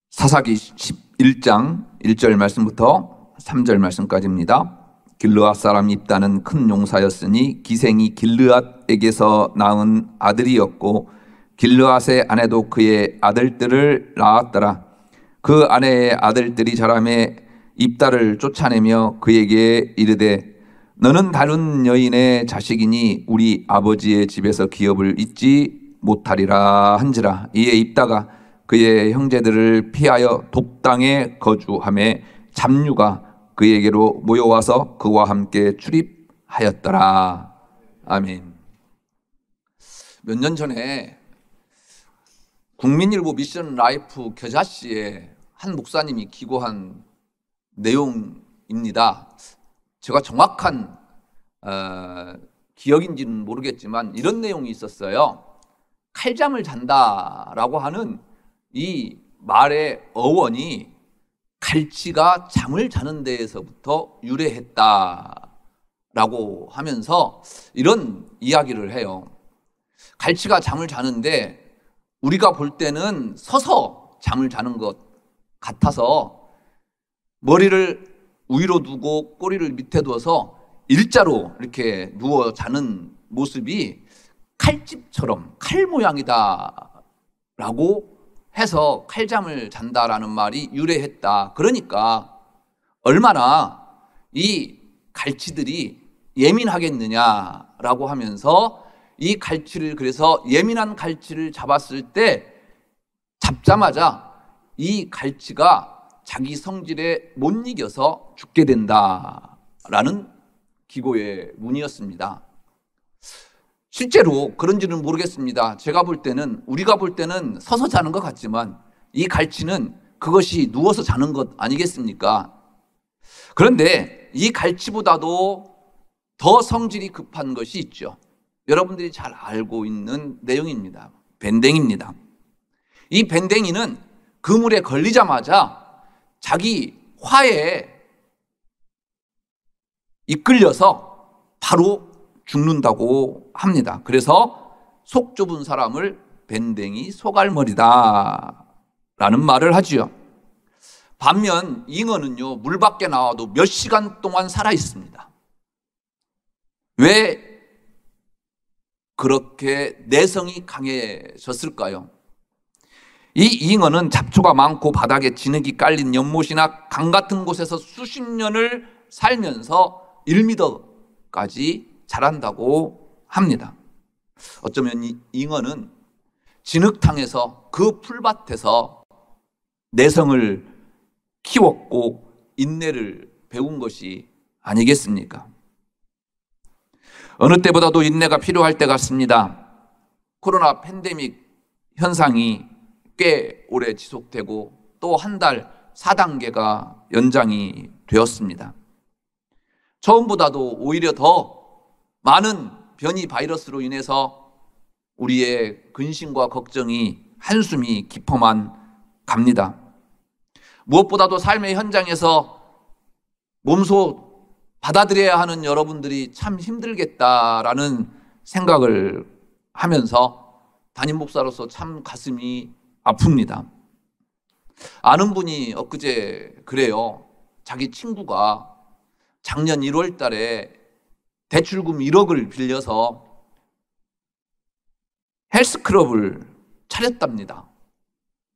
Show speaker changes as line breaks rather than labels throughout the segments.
사사기 11장 1절 말씀부터 3절 말씀까지입니다. 길르앗 사람 입다는 큰 용사였으니 기생이 길르앗에게서 낳은 아들이었고 길르앗의 아내도 그의 아들들을 낳았더라. 그 아내의 아들들이 자라매 입다를 쫓아내며 그에게 이르되 너는 다른 여인의 자식이니 우리 아버지의 집에서 기업을 잊지 못하리라 한지라. 이에 입다가 그의 형제들을 피하여 독당에 거주하매 잡류가 그에게로 모여와서 그와 함께 출입하였더라. 아멘. 몇 년 전에 국민일보 미션 라이프 겨자씨에 한 목사님이 기고한 내용입니다. 제가 정확한 기억인지는 모르겠지만 이런 내용이 있었어요. 칼잠을 잔다라고 하는 이 말의 어원이 갈치가 잠을 자는 데에서부터 유래했다라고 하면서 이런 이야기를 해요. 갈치가 잠을 자는데 우리가 볼 때는 서서 잠을 자는 것 같아서 머리를 위로 두고 꼬리를 밑에 두어서 일자로 이렇게 누워 자는 모습이 칼집처럼 칼 모양이다라고 해서 칼잠을 잔다라는 말이 유래했다. 그러니까 얼마나 이 갈치들이 예민하겠느냐라고 하면서 이 갈치를, 그래서 예민한 갈치를 잡았을 때 잡자마자 이 갈치가 자기 성질에 못 이겨서 죽게 된다라는 기고의 문이었습니다. 실제로 그런지는 모르겠습니다. 제가 볼 때는, 우리가 볼 때는 서서 자는 것 같지만 이 갈치는 그것이 누워서 자는 것 아니겠습니까? 그런데 이 갈치보다도 더 성질이 급한 것이 있죠. 여러분들이 잘 알고 있는 내용입니다. 밴댕이입니다. 이 밴댕이는 그물에 걸리자마자 자기 화에 이끌려서 바로 죽는다고 합니다. 그래서 속 좁은 사람을 밴댕이 소갈머리다 라는 말을 하지요. 반면 잉어는요, 물 밖에 나와도 몇 시간 동안 살아 있습니다. 왜 그렇게 내성이 강해졌을까요? 이 잉어는 잡초가 많고 바닥에 진흙이 깔린 연못이나 강 같은 곳에서 수십 년을 살면서 1m까지 자란다고 합니다. 어쩌면 이 잉어는 진흙탕에서 그 풀밭에서 내성을 키웠고 인내를 배운 것이 아니겠습니까? 어느 때보다도 인내가 필요할 때 같습니다. 코로나 팬데믹 현상이 꽤 오래 지속되고 또 한 달 4단계가 연장이 되었습니다. 처음보다도 오히려 더 많은 변이 바이러스로 인해서 우리의 근심과 걱정이 한숨이 깊어만 갑니다. 무엇보다도 삶의 현장에서 몸소 받아들여야 하는 여러분들이 참 힘들겠다라는 생각을 하면서 담임 목사로서 참 가슴이 아픕니다. 아는 분이 엊그제 그래요. 자기 친구가 작년 1월 달에 대출금 1억을 빌려서 헬스클럽을 차렸답니다.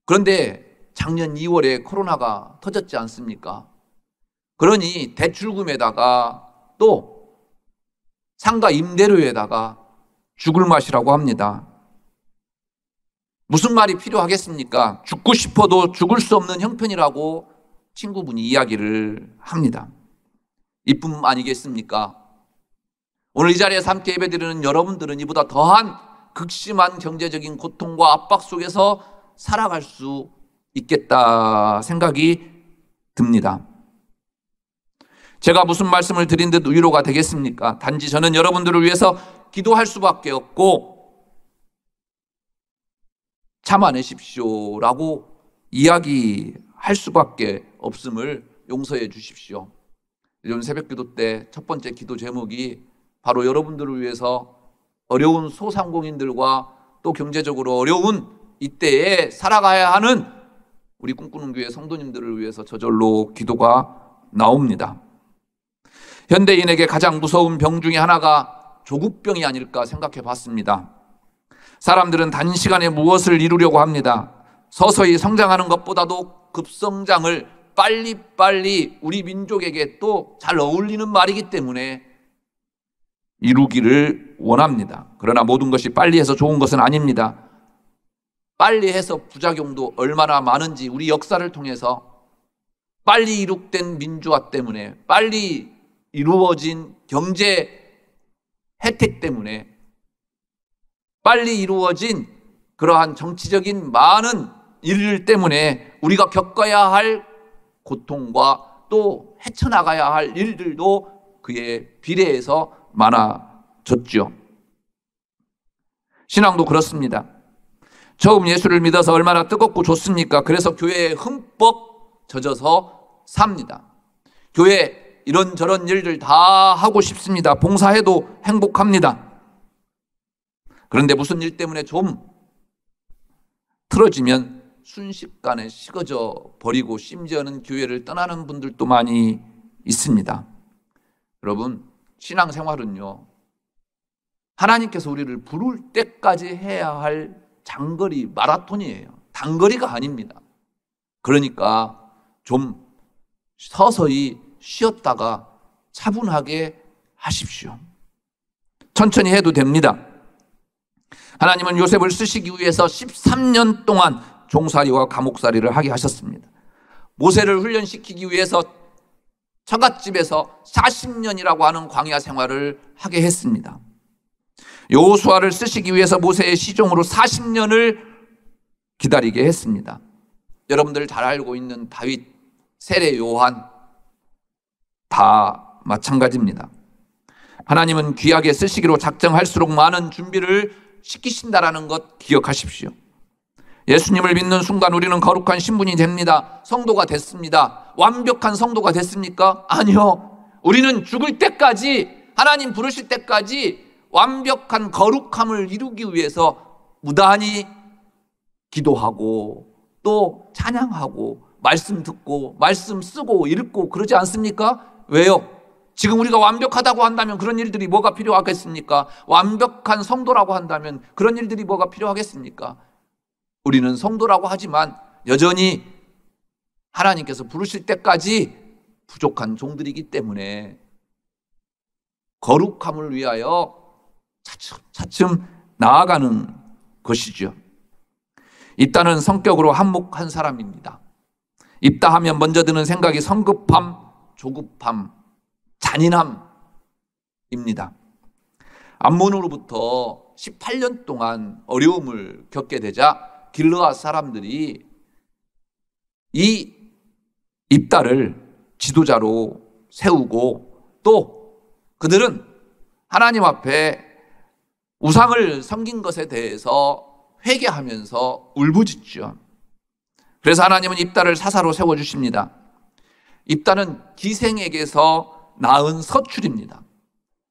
그런데 작년 2월에 코로나가 터졌지 않습니까? 그러니 대출금에다가 또 상가 임대료에다가 죽을 맛이라고 합니다. 무슨 말이 필요하겠습니까? 죽고 싶어도 죽을 수 없는 형편이라고 친구분이 이야기를 합니다. 이뿐 아니겠습니까? 오늘 이 자리에서 함께 예배드리는 여러분들은 이보다 더한 극심한 경제적인 고통과 압박 속에서 살아갈 수 있겠다 생각이 듭니다. 제가 무슨 말씀을 드린 듯 위로가 되겠습니까? 단지 저는 여러분들을 위해서 기도할 수밖에 없고 참아내십시오라고 이야기할 수밖에 없음을 용서해 주십시오. 요즘 새벽기도 때 첫 번째 기도 제목이 바로 여러분들을 위해서 어려운 소상공인들과 또 경제적으로 어려운 이때에 살아가야 하는 우리 꿈꾸는 교회 성도님들을 위해서 저절로 기도가 나옵니다. 현대인에게 가장 무서운 병 중에 하나가 조국병이 아닐까 생각해 봤습니다. 사람들은 단시간에 무엇을 이루려고 합니다. 서서히 성장하는 것보다도 급성장을 빨리빨리 우리 민족에게 또 잘 어울리는 말이기 때문에 이루기를 원합니다. 그러나 모든 것이 빨리 해서 좋은 것은 아닙니다. 빨리 해서 부작용도 얼마나 많은지 우리 역사를 통해서 빨리 이룩된 민주화 때문에, 빨리 이루어진 경제 혜택 때문에, 빨리 이루어진 그러한 정치적인 많은 일 때문에 우리가 겪어야 할 고통과 또 헤쳐나가야 할 일들도 그에 비례해서 많아졌죠. 신앙도 그렇습니다. 처음 예수를 믿어서 얼마나 뜨겁고 좋습니까? 그래서 교회에 흠뻑 젖어서 삽니다. 교회 이런저런 일들 다 하고 싶습니다. 봉사해도 행복합니다. 그런데 무슨 일 때문에 좀 틀어지면 순식간에 식어져 버리고 심지어는 교회를 떠나는 분들도 많이 있습니다. 여러분, 신앙생활은요, 하나님께서 우리를 부를 때까지 해야 할 장거리 마라톤이에요. 단거리가 아닙니다. 그러니까 좀 서서히 쉬었다가 차분하게 하십시오. 천천히 해도 됩니다. 하나님은 요셉을 쓰시기 위해서 13년 동안 종살이와 감옥살이를 하게 하셨습니다. 모세를 훈련시키기 위해서 처갓집에서 40년이라고 하는 광야 생활을 하게 했습니다. 여호수아를 쓰시기 위해서 모세의 시종으로 40년을 기다리게 했습니다. 여러분들 잘 알고 있는 다윗, 세례 요한 다 마찬가지입니다. 하나님은 귀하게 쓰시기로 작정할수록 많은 준비를 시키신다라는 것 기억하십시오. 예수님을 믿는 순간 우리는 거룩한 신분이 됩니다. 성도가 됐습니다. 완벽한 성도가 됐습니까? 아니요. 우리는 죽을 때까지, 하나님 부르실 때까지 완벽한 거룩함을 이루기 위해서 무단히 기도하고 또 찬양하고 말씀 듣고 말씀 쓰고 읽고 그러지 않습니까? 왜요? 지금 우리가 완벽하다고 한다면 그런 일들이 뭐가 필요하겠습니까? 완벽한 성도라고 한다면 그런 일들이 뭐가 필요하겠습니까? 우리는 성도라고 하지만 여전히 하나님께서 부르실 때까지 부족한 종들이기 때문에 거룩함을 위하여 차츰 나아가는 것이죠. 입다는 성격으로 한몫한 사람입니다. 입다 하면 먼저 드는 생각이 성급함, 조급함, 잔인함입니다. 암몬으로부터 18년 동안 어려움을 겪게 되자 길르앗 사람들이 이 입다를 지도자로 세우고 또 그들은 하나님 앞에 우상을 섬긴 것에 대해서 회개하면서 울부짖죠. 그래서 하나님은 입다를 사사로 세워주십니다. 입다는 기생에게서 낳은 서출입니다.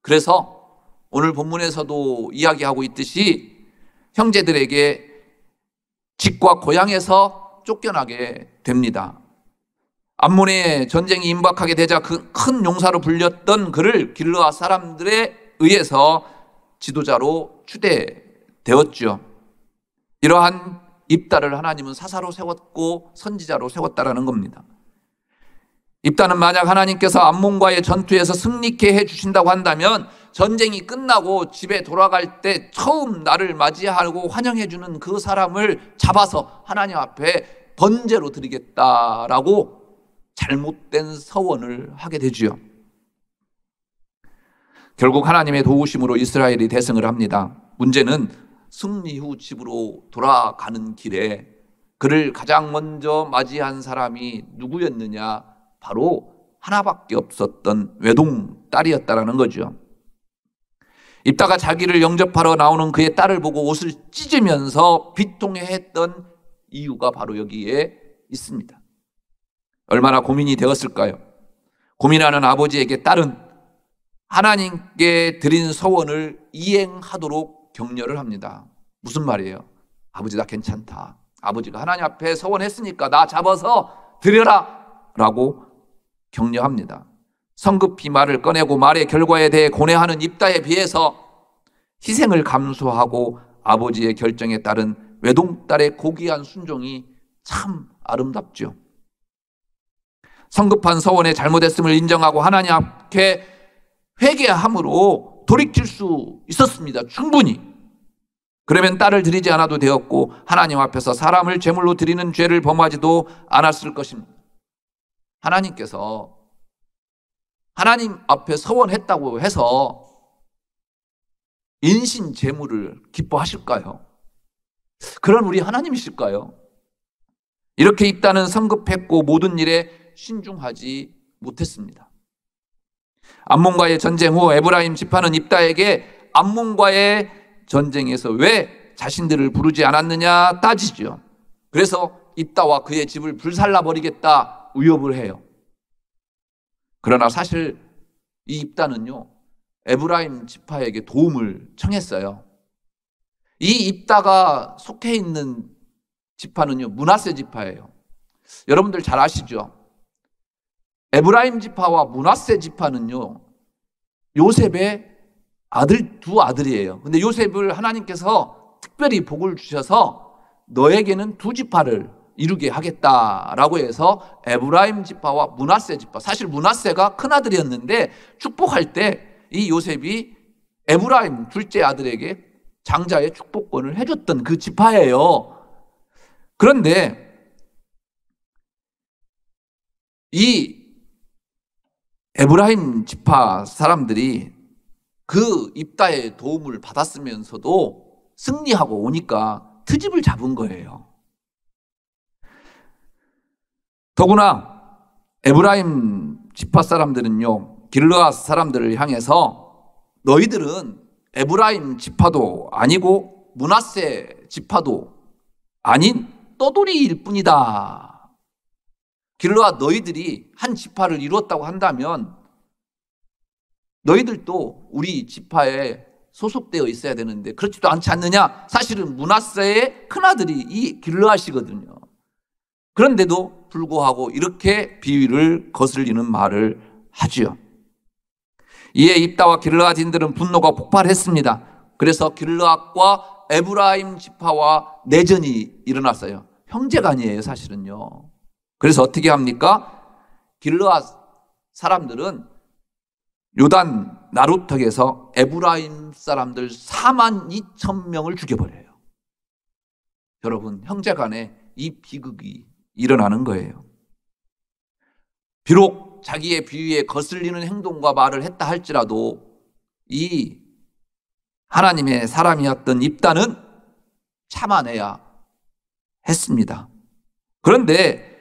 그래서 오늘 본문에서도 이야기하고 있듯이 형제들에게 집과 고향에서 쫓겨나게 됩니다. 암몬의 전쟁이 임박하게 되자 그 큰 용사로 불렸던 그를 길르앗 사람들에 의해서 지도자로 추대되었죠. 이러한 입다를 하나님은 사사로 세웠고 선지자로 세웠다라는 겁니다. 입다는 만약 하나님께서 암몬과의 전투에서 승리케 해주신다고 한다면 전쟁이 끝나고 집에 돌아갈 때 처음 나를 맞이하고 환영해주는 그 사람을 잡아서 하나님 앞에 번제로 드리겠다라고 잘못된 서원을 하게 되지요. 결국 하나님의 도우심으로 이스라엘이 대승을 합니다. 문제는 승리 후 집으로 돌아가는 길에 그를 가장 먼저 맞이한 사람이 누구였느냐? 바로 하나밖에 없었던 외동딸이었다라는 거죠. 입다가 자기를 영접하러 나오는 그의 딸을 보고 옷을 찢으면서 비통해했던 이유가 바로 여기에 있습니다. 얼마나 고민이 되었을까요? 고민하는 아버지에게 딸은 하나님께 드린 서원을 이행하도록 격려를 합니다. 무슨 말이에요? 아버지 나 괜찮다. 아버지가 하나님 앞에 서원했으니까 나 잡아서 드려라 라고 격려합니다. 성급히 말을 꺼내고 말의 결과에 대해 고뇌하는 입다에 비해서 희생을 감수하고 아버지의 결정에 따른 외동딸의 고귀한 순종이 참 아름답죠. 성급한 서원의 잘못했음을 인정하고 하나님 앞에 회개함으로 돌이킬 수 있었습니다. 충분히. 그러면 딸을 드리지 않아도 되었고 하나님 앞에서 사람을 제물로 드리는 죄를 범하지도 않았을 것입니다. 하나님께서 하나님 앞에 서원했다고 해서 인신 제물을 기뻐하실까요? 그런 우리 하나님이실까요? 이렇게 입다는 성급했고 모든 일에 신중하지 못했습니다. 암몬과의 전쟁 후 에브라임 지파는 입다에게 암몬과의 전쟁에서 왜 자신들을 부르지 않았느냐 따지죠. 그래서 입다와 그의 집을 불살라 버리겠다 위협을 해요. 그러나 사실 이 입다는요, 에브라임 지파에게 도움을 청했어요. 이 입다가 속해 있는 지파는요, 므낫세 지파예요. 여러분들 잘 아시죠? 에브라임 지파와 므낫세 지파는요, 요셉의 두 아들이에요. 근데 요셉을 하나님께서 특별히 복을 주셔서 너에게는 두 지파를 이루게 하겠다라고 해서 에브라임 지파와 므낫세 지파, 사실 므낫세가 큰 아들이었는데 축복할 때 이 요셉이 에브라임 둘째 아들에게 장자의 축복권을 해줬던 그 지파예요. 그런데 이 에브라임 지파 사람들이 그 입다의 도움을 받았으면서도 승리하고 오니까 트집을 잡은 거예요. 더구나 에브라임 지파 사람들은요, 길르앗 사람들을 향해서 너희들은 에브라임 지파도 아니고 므낫세 지파도 아닌 떠돌이일 뿐이다. 길르앗 너희들이 한 지파를 이루었다고 한다면 너희들도 우리 지파에 소속되어 있어야 되는데 그렇지도 않지 않느냐? 사실은 므낫세의 큰아들이 이 길르앗이거든요. 그런데도 불구하고 이렇게 비위를 거슬리는 말을 하지요. 이에 입다와 길르앗인들은 분노가 폭발했습니다. 그래서 길르앗과 에브라임 지파와 내전이 일어났어요. 형제간이에요, 사실은요. 그래서 어떻게 합니까? 길르앗 사람들은 요단 나루턱에서 에브라임 사람들 42,000명을 죽여버려요. 여러분, 형제간에 이 비극이 일어나는 거예요. 비록 자기의 비위에 거슬리는 행동과 말을 했다 할지라도 이 하나님의 사람이었던 입다는 참아내야 했습니다. 그런데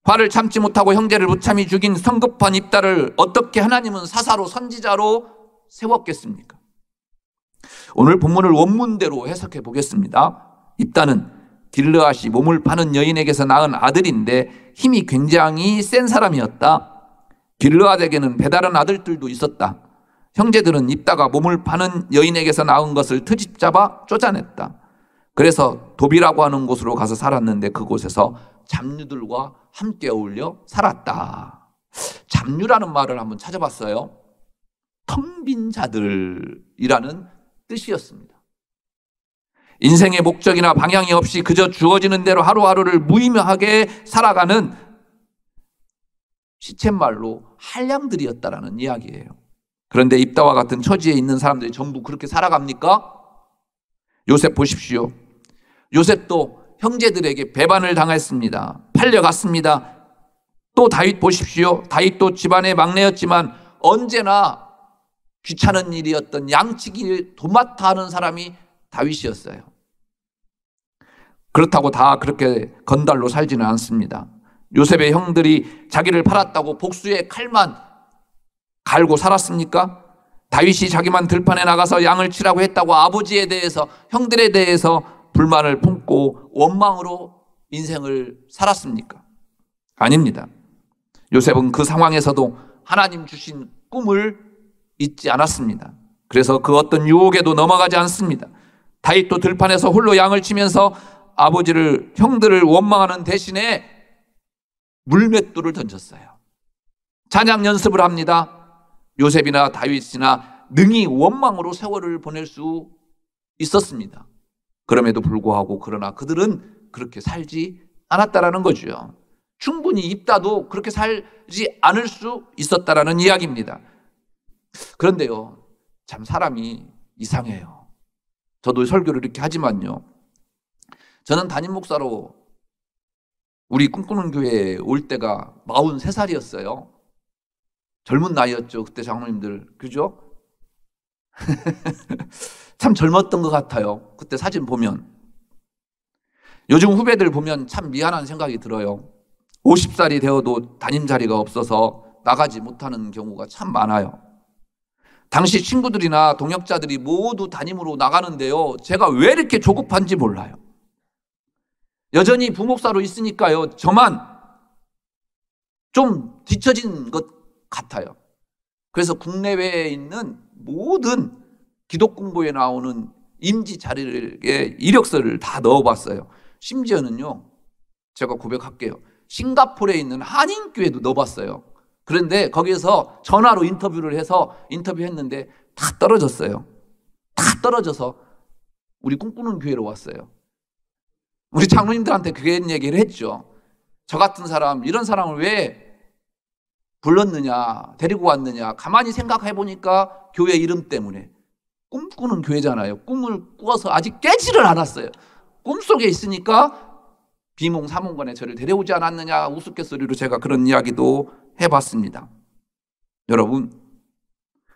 화를 참지 못하고 형제를 무참히 죽인 성급한 입다를 어떻게 하나님은 사사로 선지자로 세웠겠습니까? 오늘 본문을 원문대로 해석해 보겠습니다. 입다는 길르앗이 몸을 파는 여인에게서 낳은 아들인데 힘이 굉장히 센 사람이었다. 길르앗에게는 배다른 아들들도 있었다. 형제들은 입다가 몸을 파는 여인에게서 낳은 것을 트집 잡아 쫓아냈다. 그래서 도비라고 하는 곳으로 가서 살았는데 그곳에서 잡류들과 함께 어울려 살았다. 잡류라는 말을 한번 찾아봤어요. 텅 빈 자들이라는 뜻이었습니다. 인생의 목적이나 방향이 없이 그저 주어지는 대로 하루하루를 무의미하게 살아가는 시쳇말로 한량들이었다라는 이야기예요. 그런데 입다와 같은 처지에 있는 사람들이 전부 그렇게 살아갑니까? 요셉 보십시오. 요셉도 형제들에게 배반을 당했습니다. 팔려갔습니다. 또 다윗 보십시오. 다윗도 집안의 막내였지만 언제나 귀찮은 일이었던 양치기 도맡아 하는 사람이 다윗이었어요. 그렇다고 다 그렇게 건달로 살지는 않습니다. 요셉의 형들이 자기를 팔았다고 복수의 칼만 갈고 살았습니까? 다윗이 자기만 들판에 나가서 양을 치라고 했다고 아버지에 대해서, 형들에 대해서 불만을 품고 원망으로 인생을 살았습니까? 아닙니다. 요셉은 그 상황에서도 하나님 주신 꿈을 잊지 않았습니다. 그래서 그 어떤 유혹에도 넘어가지 않습니다. 다윗도 들판에서 홀로 양을 치면서 아버지를, 형들을 원망하는 대신에 물맷돌을 던졌어요. 찬양 연습을 합니다. 요셉이나 다윗이나 능히 원망으로 세월을 보낼 수 있었습니다. 그럼에도 불구하고 그러나 그들은 그렇게 살지 않았다라는 거죠. 충분히 입다도 그렇게 살지 않을 수 있었다라는 이야기입니다. 그런데요, 참 사람이 이상해요. 저도 설교를 이렇게 하지만요, 저는 담임 목사로 우리 꿈꾸는 교회에 올 때가 43살이었어요. 젊은 나이였죠, 그때 장로님들. 그죠? 참 젊었던 것 같아요. 그때 사진 보면. 요즘 후배들 보면 참 미안한 생각이 들어요. 50살이 되어도 담임 자리가 없어서 나가지 못하는 경우가 참 많아요. 당시 친구들이나 동역자들이 모두 담임으로 나가는데요, 제가 왜 이렇게 조급한지 몰라요. 여전히 부목사로 있으니까요, 저만 좀 뒤처진 것 같아요. 그래서 국내외에 있는 모든 기독공부에 나오는 임지 자리에 이력서를 다 넣어봤어요. 심지어는요, 제가 고백할게요, 싱가포르에 있는 한인교회도 넣어봤어요. 그런데 거기에서 전화로 인터뷰를 해서 인터뷰했는데 다 떨어졌어요. 다 떨어져서 우리 꿈꾸는 교회로 왔어요. 우리 장로님들한테 그런 얘기를 했죠. 저 같은 사람, 이런 사람을 왜 불렀느냐, 데리고 왔느냐. 가만히 생각해 보니까 교회 이름 때문에. 꿈꾸는 교회잖아요. 꿈을 꾸어서 아직 깨지를 않았어요. 꿈속에 있으니까 비몽사몽간에 저를 데려오지 않았느냐 우스갯소리로 제가 그런 이야기도 해봤습니다. 여러분,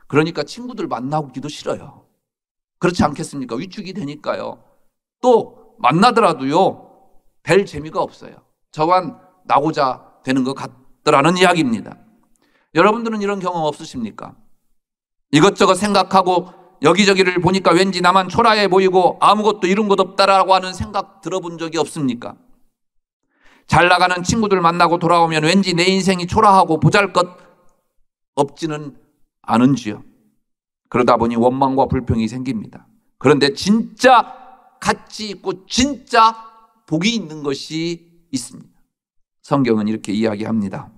그러니까 친구들 만나기도 싫어요. 그렇지 않겠습니까? 위축이 되니까요. 또 만나더라도요, 별 재미가 없어요. 저만 나고자 되는 것 같더라는 이야기입니다. 여러분들은 이런 경험 없으십니까? 이것저것 생각하고 여기저기를 보니까 왠지 나만 초라해 보이고 아무것도 이룬 것 없다라고 하는 생각 들어본 적이 없습니까? 잘 나가는 친구들 만나고 돌아오면 왠지 내 인생이 초라하고 보잘것 없지는 않은지요. 그러다 보니 원망과 불평이 생깁니다. 그런데 진짜 가치 있고 진짜 복이 있는 것이 있습니다. 성경은 이렇게 이야기합니다.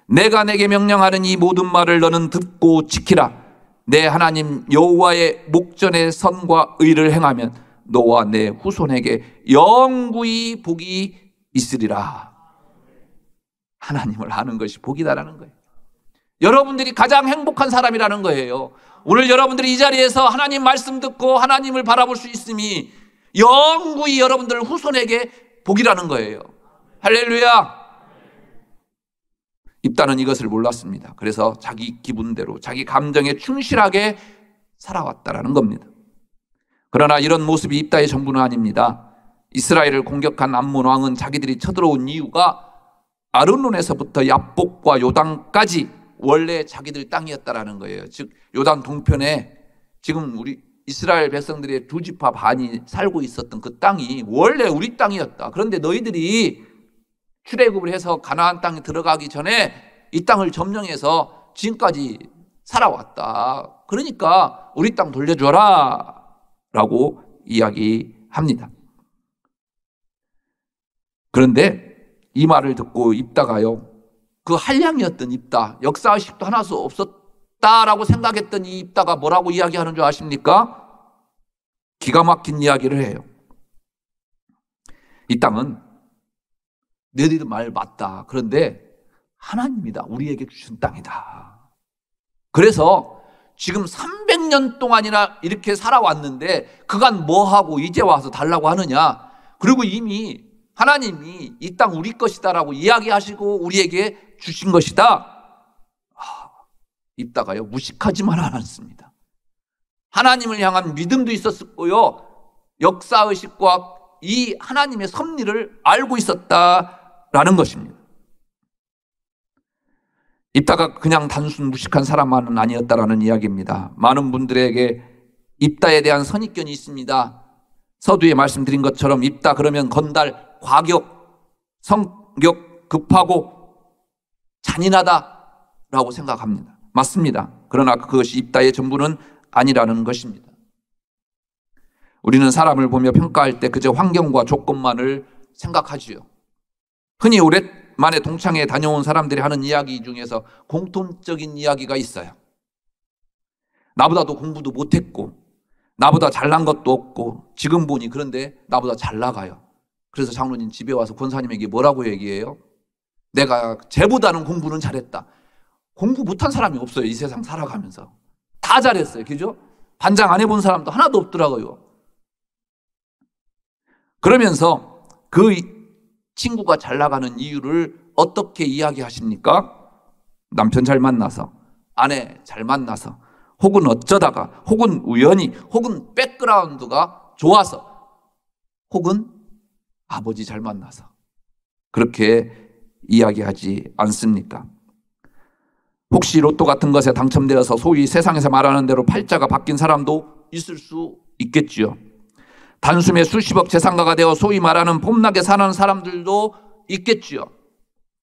내가 내게 명령하는 이 모든 말을 너는 듣고 지키라. 내 하나님 여호와의 목전에 선과 의를 행하면 너와 내 후손에게 영구히 복이 있으리라. 하나님을 아는 것이 복이다라는 거예요. 여러분들이 가장 행복한 사람이라는 거예요. 오늘 여러분들이 이 자리에서 하나님 말씀 듣고 하나님을 바라볼 수 있음이 영구히 여러분들 후손에게 복이라는 거예요. 할렐루야. 입다는 이것을 몰랐습니다. 그래서 자기 기분대로 자기 감정에 충실하게 살아왔다라는 겁니다. 그러나 이런 모습이 입다의 전부는 아닙니다. 이스라엘을 공격한 암몬 왕은 자기들이 쳐들어온 이유가 아르논에서부터 야복과 요단까지 원래 자기들 땅이었다라는 거예요. 즉 요단 동편에 지금 우리 이스라엘 백성들의 두 지파 반이 살고 있었던 그 땅이 원래 우리 땅이었다. 그런데 너희들이 출애굽을 해서 가나안 땅에 들어가기 전에 이 땅을 점령해서 지금까지 살아왔다. 그러니까 우리 땅 돌려줘라 라고 이야기합니다. 그런데 이 말을 듣고 입다가요, 그 한량이었던 입다, 역사의식도 하나도 없었다라고 생각했던 이 입다가 뭐라고 이야기하는 줄 아십니까? 기가 막힌 이야기를 해요. 이 땅은 너희들 말 맞다. 그런데 하나님이다. 우리에게 주신 땅이다. 그래서 지금 300년 동안이나 이렇게 살아왔는데 그간 뭐하고 이제 와서 달라고 하느냐. 그리고 이미 하나님이 이 땅 우리 것이다라고 이야기하시고 우리에게 주신 것이다. 입다가요, 무식하지만 않았습니다. 하나님을 향한 믿음도 있었고요, 역사의식과 이 하나님의 섭리를 알고 있었다라는 것입니다. 입다가 그냥 단순 무식한 사람만은 아니었다라는 이야기입니다. 많은 분들에게 입다에 대한 선입견이 있습니다. 서두에 말씀드린 것처럼 입다 그러면 건달, 과격, 성격 급하고 잔인하다라고 생각합니다. 맞습니다. 그러나 그것이 입다의 전부는 아니라는 것입니다. 우리는 사람을 보며 평가할 때 그저 환경과 조건만을 생각하지요. 흔히 오랜만에 동창회에 다녀온 사람들이 하는 이야기 중에서 공통적인 이야기가 있어요. 나보다도 공부도 못했고 나보다 잘난 것도 없고 지금 보니 그런데 나보다 잘 나가요. 그래서 장로님 집에 와서 권사님에게 뭐라고 얘기해요? 내가 쟤보다는 공부는 잘했다. 공부 못한 사람이 없어요. 이 세상 살아가면서 다 잘했어요. 그죠? 반장 안 해본 사람도 하나도 없더라고요. 그러면서 그 친구가 잘 나가는 이유를 어떻게 이야기하십니까? 남편 잘 만나서, 아내 잘 만나서, 혹은 어쩌다가, 혹은 우연히, 혹은 백그라운드가 좋아서, 혹은 아버지 잘 만나서 그렇게 이야기하지 않습니까? 혹시 로또 같은 것에 당첨되어서 소위 세상에서 말하는 대로 팔자가 바뀐 사람도 있을 수 있겠지요. 단숨에 수십억 재산가가 되어 소위 말하는 폼나게 사는 사람들도 있겠지요.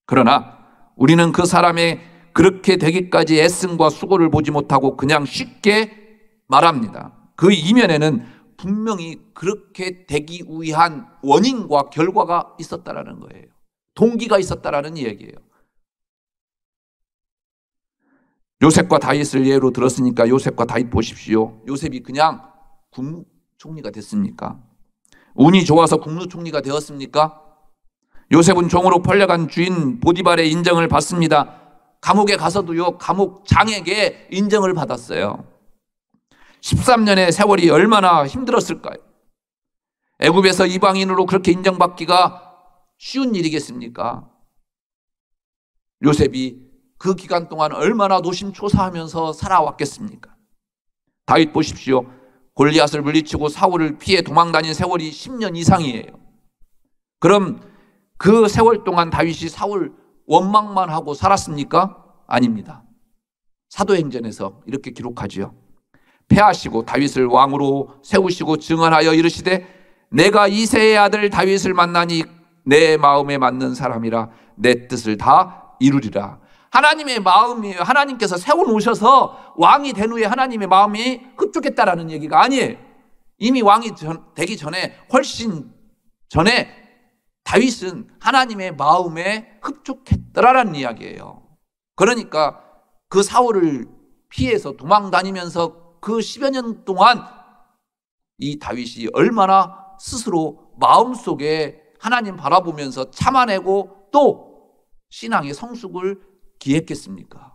그러나 우리는 그 사람의 그렇게 되기까지 애씀과 수고를 보지 못하고 그냥 쉽게 말합니다. 그 이면에는 분명히 그렇게 되기 위한 원인과 결과가 있었다라는 거예요. 동기가 있었다라는 얘기예요. 요셉과 다윗을 예로 들었으니까 요셉과 다윗 보십시오. 요셉이 그냥 국무총리가 됐습니까? 운이 좋아서 국무총리가 되었습니까? 요셉은 종으로 팔려간 주인 보디발의 인정을 받습니다. 감옥에 가서도요, 감옥장에게 인정을 받았어요. 13년의 세월이 얼마나 힘들었을까요? 애굽에서 이방인으로 그렇게 인정받기가 쉬운 일이겠습니까? 요셉이 그 기간 동안 얼마나 노심초사하면서 살아왔겠습니까? 다윗 보십시오. 골리앗을 물리치고 사울을 피해 도망다닌 세월이 10년 이상이에요. 그럼 그 세월 동안 다윗이 사울 원망만 하고 살았습니까? 아닙니다. 사도행전에서 이렇게 기록하지요. 패하시고 다윗을 왕으로 세우시고 증언하여 이르시되 내가 이새의 아들 다윗을 만나니 내 마음에 맞는 사람이라 내 뜻을 다 이루리라. 하나님의 마음이에요. 하나님께서 세워놓으셔서 왕이 된 후에 하나님의 마음이 흡족했다라는 얘기가 아니에요. 이미 왕이 되기 전에 훨씬 전에 다윗은 하나님의 마음에 흡족했더라라는 이야기예요. 그러니까 그 사울을 피해서 도망다니면서 그 10여 년 동안 이 다윗이 얼마나 스스로 마음속에 하나님 바라보면서 참아내고 또 신앙의 성숙을 기했겠습니까?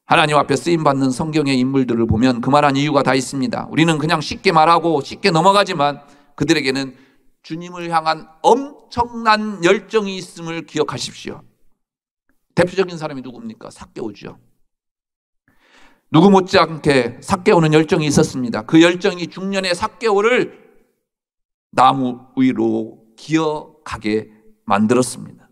하나님 앞에 쓰임받는 성경의 인물들을 보면 그만한 이유가 다 있습니다. 우리는 그냥 쉽게 말하고 쉽게 넘어가지만 그들에게는 주님을 향한 엄청난 열정이 있음을 기억하십시오. 대표적인 사람이 누굽니까? 삭개오죠. 누구 못지않게 삭개오는 열정이 있었습니다. 그 열정이 중년의 삭개오를 나무 위로 기어가게 만들었습니다.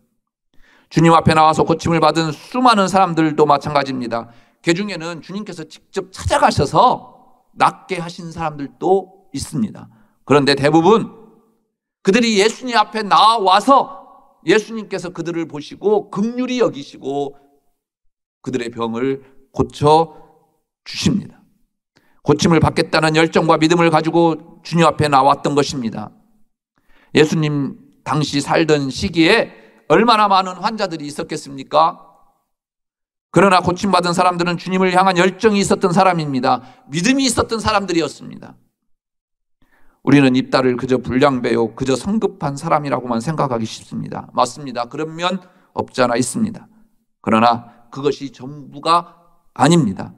주님 앞에 나와서 고침을 받은 수많은 사람들도 마찬가지입니다. 그 중에는 주님께서 직접 찾아가셔서 낫게 하신 사람들도 있습니다. 그런데 대부분 그들이 예수님 앞에 나와서 예수님께서 그들을 보시고 긍휼히 여기시고 그들의 병을 고쳐 주십니다. 고침을 받겠다는 열정과 믿음을 가지고 주님 앞에 나왔던 것입니다. 예수님 당시 살던 시기에 얼마나 많은 환자들이 있었겠습니까? 그러나 고침받은 사람들은 주님을 향한 열정이 있었던 사람입니다. 믿음이 있었던 사람들이었습니다. 우리는 입다를 그저 불량배요, 그저 성급한 사람이라고만 생각하기 쉽습니다. 맞습니다. 그런 면 없지 않아 있습니다. 그러나 그것이 전부가 아닙니다.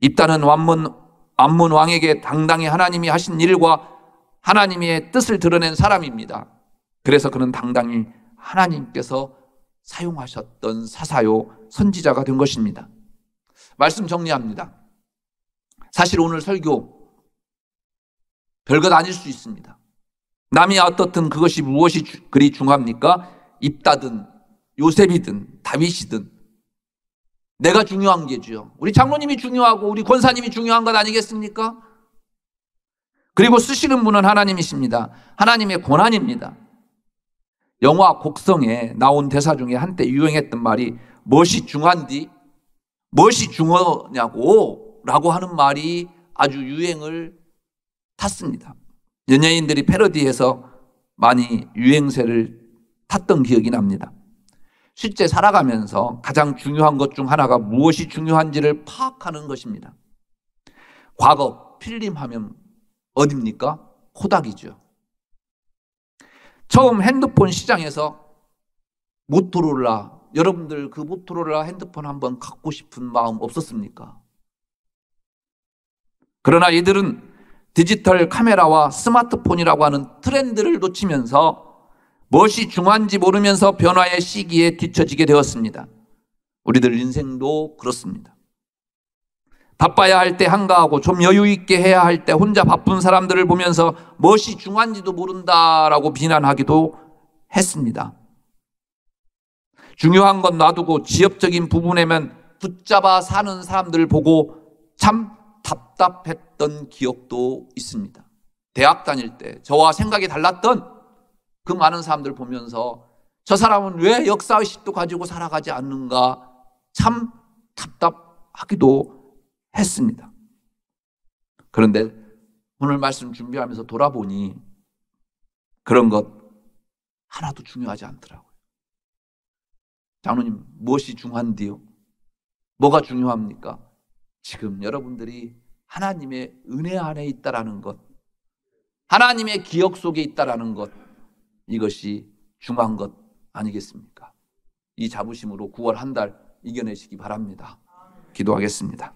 입다는 완문 왕에게 당당히 하나님이 하신 일과 하나님의 뜻을 드러낸 사람입니다. 그래서 그는 당당히 하나님께서 사용하셨던 사사요 선지자가 된 것입니다. 말씀 정리합니다. 사실 오늘 설교 별것 아닐 수 있습니다. 남이 어떻든 그것이 무엇이 그리 중요합니까? 입다든 요셉이든 다윗이든 내가 중요한 게죠. 우리 장로님이 중요하고 우리 권사님이 중요한 것 아니겠습니까? 그리고 쓰시는 분은 하나님이십니다. 하나님의 권한입니다. 영화 곡성에 나온 대사 중에 한때 유행했던 말이 무엇이 중한디? 무엇이 중하냐고? 라고 하는 말이 아주 유행을 탔습니다. 연예인들이 패러디해서 많이 유행세를 탔던 기억이 납니다. 실제 살아가면서 가장 중요한 것 중 하나가 무엇이 중요한지를 파악하는 것입니다. 과거 필름하면 어디입니까? 코닥이죠. 처음 핸드폰 시장에서 모토로라, 여러분들 그 모토로라 핸드폰 한번 갖고 싶은 마음 없었습니까? 그러나 이들은 디지털 카메라와 스마트폰이라고 하는 트렌드를 놓치면서 무엇이 중요한지 모르면서 변화의 시기에 뒤처지게 되었습니다. 우리들 인생도 그렇습니다. 바빠야 할 때 한가하고 좀 여유 있게 해야 할 때 혼자 바쁜 사람들을 보면서 무엇이 중요한지도 모른다라고 비난하기도 했습니다. 중요한 건 놔두고 지엽적인 부분에만 붙잡아 사는 사람들을 보고 참 답답했던 기억도 있습니다. 대학 다닐 때 저와 생각이 달랐던 그 많은 사람들 보면서 저 사람은 왜 역사의식도 가지고 살아가지 않는가 참 답답하기도 했습니다. 그런데 오늘 말씀 준비하면서 돌아보니 그런 것 하나도 중요하지 않더라고요. 장로님, 무엇이 중요한디요? 뭐가 중요합니까? 지금 여러분들이 하나님의 은혜 안에 있다라는 것, 하나님의 기억 속에 있다라는 것, 이것이 중요한 것 아니겠습니까? 이 자부심으로 9월 한 달 이겨내시기 바랍니다. 기도하겠습니다.